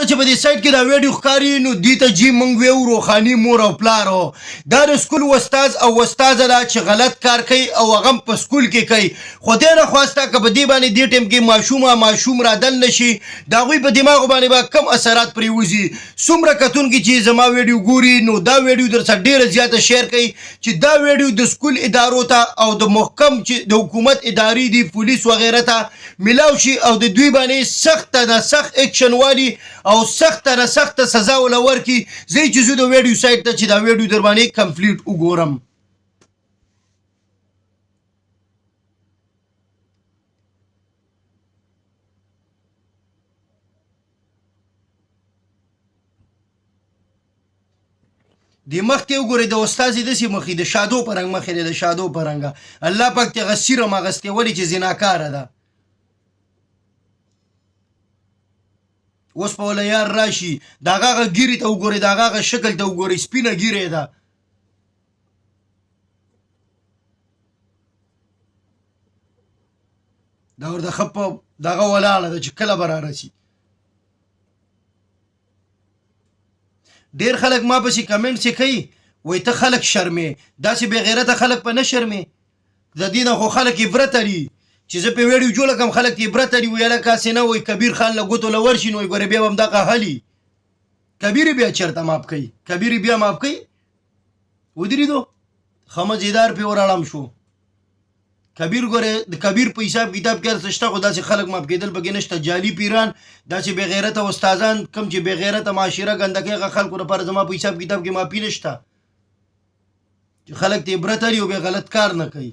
چې په دې سایت کې دا ویډیو ښکاري نو دې ته جی موږ ویو روحاني مور او پلارو دا د سکول استاد او استاده ده چې غلط کار کوي او هغه په سکول کې کوي خو دې نه خواسته که په دې باندې دې ټیم کې ماشوم رادل نشي د هغوی په دماغو باندې به کم اثرات پرېوځي څومره کتونکي چې زما ویډیو ګوري نو دا ویډیو در سره ډېره زیاته شیر کوي چې دا ویډیو د سکول ادارو ته او د محکم چې د حکومت ادارې دي پولیس وغیره ته ملاو شي او د دوی باندې سخت نه سخت اکشن والي او سخت نه سخت سزا ولا ورکي زه چې زه د ویډیو سایت ته چې دا ویډیو در باندې کمپلیټ وګورم د مخکې وګورئ د استاد داسې مخې د شادو په رنګ مخې دی د شادو په رنګه الله پاک ته هغه سیرم اغوستې ولې چې زناکاره ده اوس په وله یار راشي د هغه ګیرې ته وګورئ د هغه شکل ته وګورئ سپینه ګیرې ده دا ورته ښه په دغه ولاړه ده چې کله به رارسي ډېر خلک ما پسې کمنټ چې کوي وایي ته خلک شرمې داسې بې غیرته خلک په نه شرمې د دې نه خو خلک عبرت لري چې زه په ویډیو جوړه کړم خلک ته عبرت لري ویله کاسې نه وایي کبیر خان له ګوتو له ورشي نو وایي ګورې بیا به همدغه حلي کبیر بیا چېرته ماف کوي کبیر بیا ماف کوي ودرېدو ښه مزېدار پې وراړم شو کبیر ګوره د کبیر په حساب کتاب کې هر څه شته خو داسې خلک ماف کېدل پکې نشته جعلي پیران داسې بې غیرته استادان کوم چې بې غیرته معاشره ګنده کوي هغه خلکو لپاره زما په حساب کتاب کې معافي نشته چې خلک ته عبرت لري او بیا غلط کار نه کوي